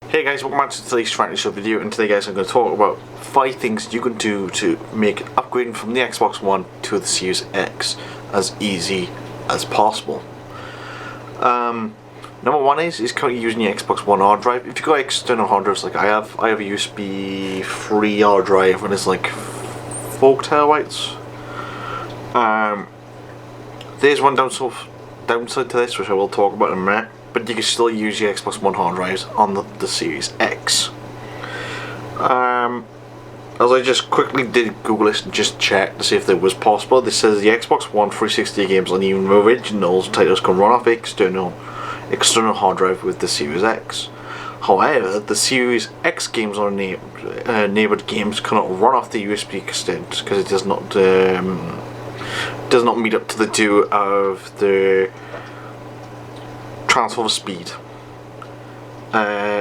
Hey guys, welcome back to today's Tranter Soundcloud video, and today guys I'm going to talk about 5 things you can do to make upgrading from the Xbox One to the Series X as easy as possible. Number 1 is currently using your Xbox One hard drive. If you've got external hard drives like I have a USB 3 hard drive and it's like 4 terabytes. There's one downside to this which I will talk about in a minute. But you can still use your Xbox One hard drives on the Series X. As I just quickly did Google this and just checked to see if it was possible. This says the Xbox One 360 games and even originals titles can run off external hard drive with the Series X. However, the Series X games or enabled games cannot run off the USB extent because it does not meet up to the due of the transfer speed,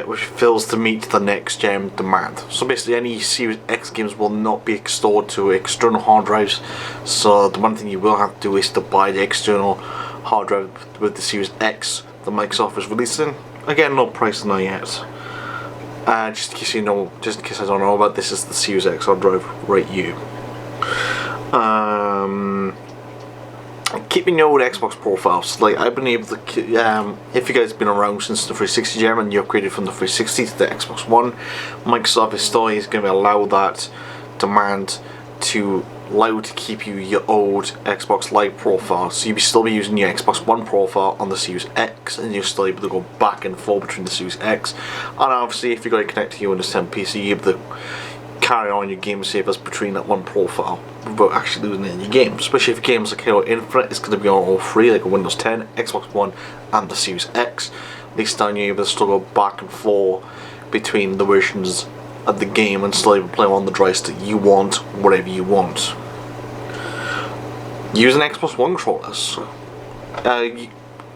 which fails to meet the next gen demand. So basically any Series X games will not be stored to external hard drives, so the one thing you will have to do is to buy the external hard drive with the Series X that Microsoft is releasing. Again, no price on that yet. Just in case you know, just in case I don't know about this, is the Series X hard drive right here. Keeping your old Xbox profiles, like I've been able to, if you guys have been around since the 360 gen and you upgraded from the 360 to the Xbox One, Microsoft is still going to allow that demand to keep you your old Xbox Live profile. So you'll still be using your Xbox One profile on the Series X, and you're still able to go back and forth between the Series X. And obviously, if you've got it connected to your Windows 10 PC, you're able to carry on your game savers between that one profile without actually losing any games. Especially if games like Halo Infinite is going to be on all three, like a Windows 10, Xbox One, and the Series X. At least then you're able to still go back and forth between the versions of the game and still able to play on the drives that you want, whatever you want. Using Xbox One controllers.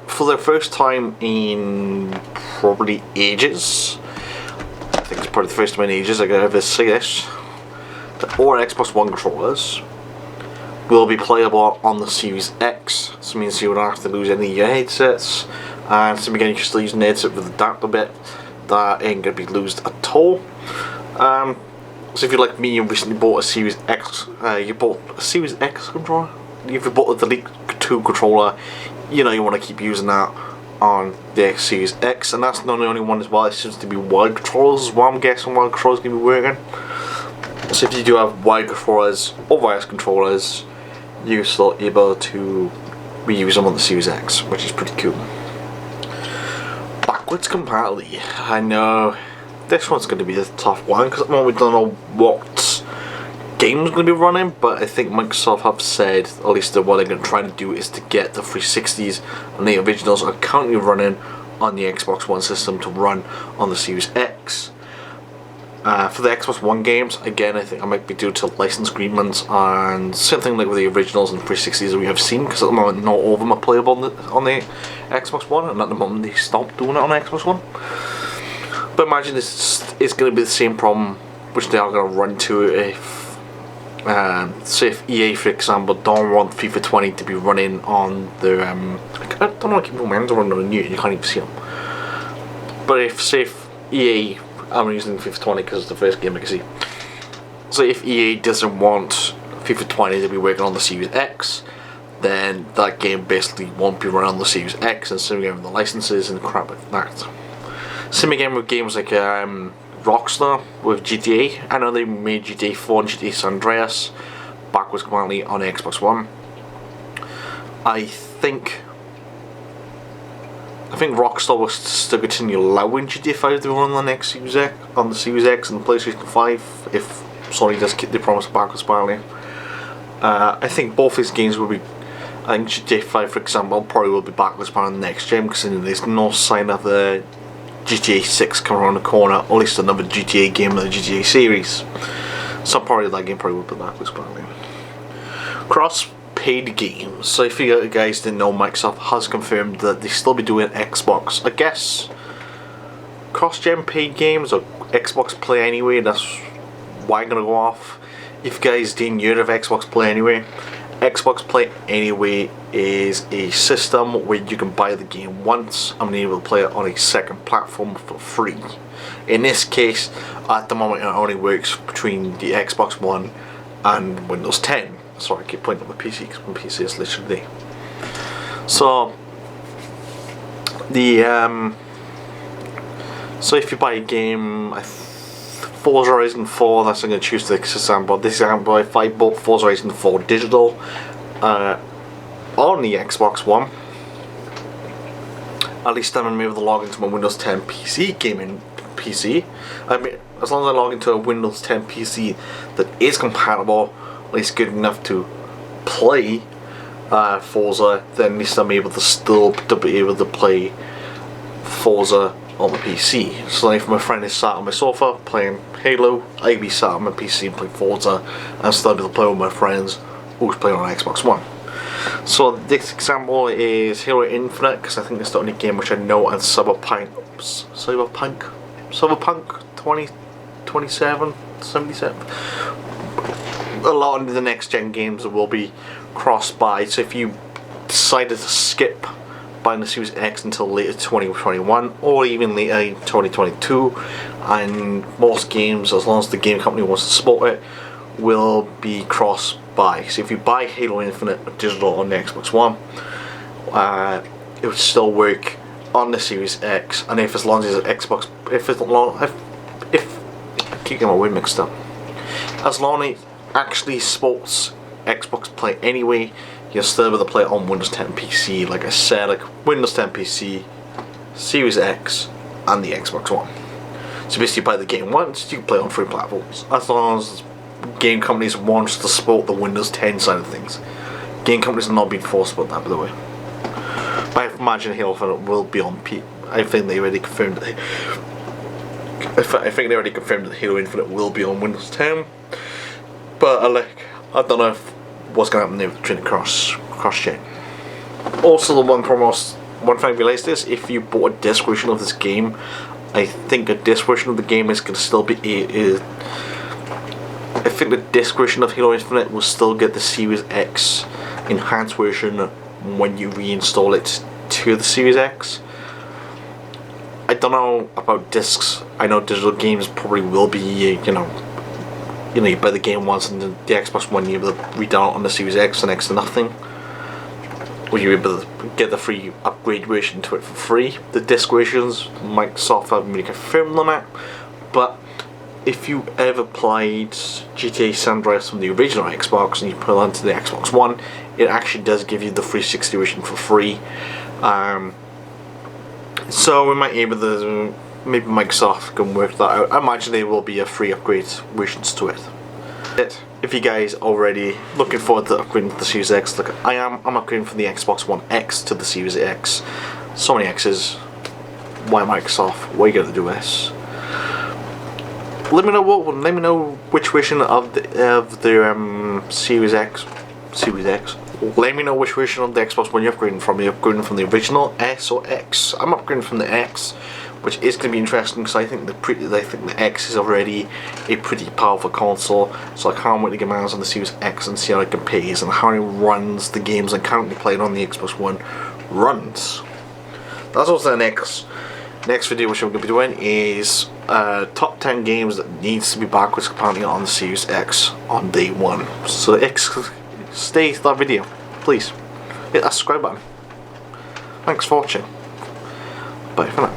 For the first time in probably ages, I think it's probably the first time in ages I can ever say this, that all Xbox One controllers will be playable on the Series X. So it means you don't have to lose any of your headsets, and so again, you're still using the headset with the adapter bit, that ain't going to be lost at all. So if you're like me, you recently bought a Series X, you bought a Series X controller, if you bought the Elite 2 controller, you know you want to keep using that on the Series X, and that's not the only one as well. It seems to be wired controllers as well. I'm guessing wired controllers going to be working. So if you do have wired controllers or wireless controllers, you're still able to reuse them on the Series X, which is pretty cool. Backwards compatibility. I know this one's going to be a tough one because at the moment we don't know what game's going to be running, but I think Microsoft have said, at least what they're going to try to do, is to get the 360s and the originals are currently running on the Xbox One system to run on the Series X. For the Xbox One games, again, I think I might be due to license agreements and something like with the originals and 360s that we have seen, because at the moment not all of them are playable on the Xbox One, and at the moment they stopped doing it on the Xbox One. But imagine this is going to be the same problem which they are going to run to if say if EA, for example, don't want FIFA 20 to be running on their I don't know, I keep my hands around on the you can't even see them. But if EA, I'm using FIFA 20 because it's the first game I can see. So if EA doesn't want FIFA 20 to be working on the Series X, then that game basically won't be running on the Series X, and same again with the licenses and crap like that. Same again with games like Rockstar with GTA. I know they made GTA 4 and GTA San Andreas backwards compatibility on Xbox One. I think Rockstar will still continue allowing GTA 5 to run on the next Series X, on the Series X and the PlayStation 5 if Sony does keep the promise of backwards compatibility. I think both these games will be. I think GTA 5, for example, probably will be backwards compatible on the next gen because there's no sign of the GTA 6 coming around the corner, or at least another GTA game in the GTA series. So probably that game probably will be backwards compatible. Cross-paid games. So if you guys didn't know, Microsoft has confirmed that they still be doing Xbox. I guess cross-gen paid games or Xbox Play Anyway. That's why I'm gonna go off. If you guys didn't hear of Xbox Play Anyway, Xbox Play Anyway is a system where you can buy the game once and be able to play it on a second platform for free. In this case, at the moment, it only works between the Xbox One and Windows 10. Sorry, I keep pointing at my PC because my PC is literally. So so if you buy a game, Forza Horizon 4, that's I'm going to choose this example. This example, if I bought Forza Horizon 4 digital on the Xbox One, at least I'm able to log into my Windows 10 PC gaming PC. I mean, as long as I log into a Windows 10 PC that is compatible, at least good enough to play Forza, then at least I'm able to still be able to play Forza on the PC. So if my friend is sat on my sofa playing Halo, I'd be sat on my PC and playing Forza, and still be able to play with my friends who's playing on Xbox One. So this example is Halo Infinite, because I think it's the only game which I know, and Cyberpunk 2077. A lot of the next gen games will be cross-buy, so if you decided to skip buying the Series X until later 2021 or even later 2022, and most games, as long as the game company wants to support it, will be cross-buy. So if you buy Halo Infinite digital on the Xbox One, it would still work on the Series X, and if as long as Xbox, if I keep getting my word mixed up, as long as it actually supports Xbox Play anyway, you'll still be able to play it on Windows 10 PC. Like I said, like Windows 10 PC, Series X, and the Xbox One. So basically, you buy the game once, you can play it on 3 platforms, as long as game companies want to support the Windows 10 side of things. Game companies are not being forced about that, by the way. But I imagine Halo Infinite will be on P. I think they already confirmed that. I think they already confirmed that Halo Infinite will be on Windows 10. But I don't know what's going to happen there with the cross-chain. Also, the one thing I realised is, if you bought a disc version of this game, I think a disc version of the game is going to still be I think the disc version of Halo Infinite will still get the Series X enhanced version when you reinstall it to the Series X. I don't know about discs. I know digital games probably will be, you buy the game once, and the Xbox One you're able to redownload on the Series X for next to nothing. Or you're able to get the free upgrade version to it for free. The disc versions, Microsoft haven't really confirmed on that. But if you ever played GTA San Andreas from the original Xbox and you put it onto the Xbox One, it actually does give you the 360 version for free. So we might be able to, maybe Microsoft can work that out. I imagine there will be a free upgrade versions to it. If you guys already looking forward to upgrading to the Series X, like I'm upgrading from the Xbox One X to the Series X. So many X's. Why Microsoft? Why are you going to do this? Let me know which version of the Series X. Let me know which version of the Xbox One you're upgrading from. Are you upgrading from the original S or X? I'm upgrading from the X, which is going to be interesting because I think the X is already a pretty powerful console. So I can't wait to get my hands on the Series X and see how it compares and how it runs the games I currently playing on the Xbox One runs. That's also the next video which I'm going to be doing is top 10 games that needs to be backwards compatible on the Series X on day 1. So stay to that video, please. Hit that subscribe button. Thanks for watching. Bye for now.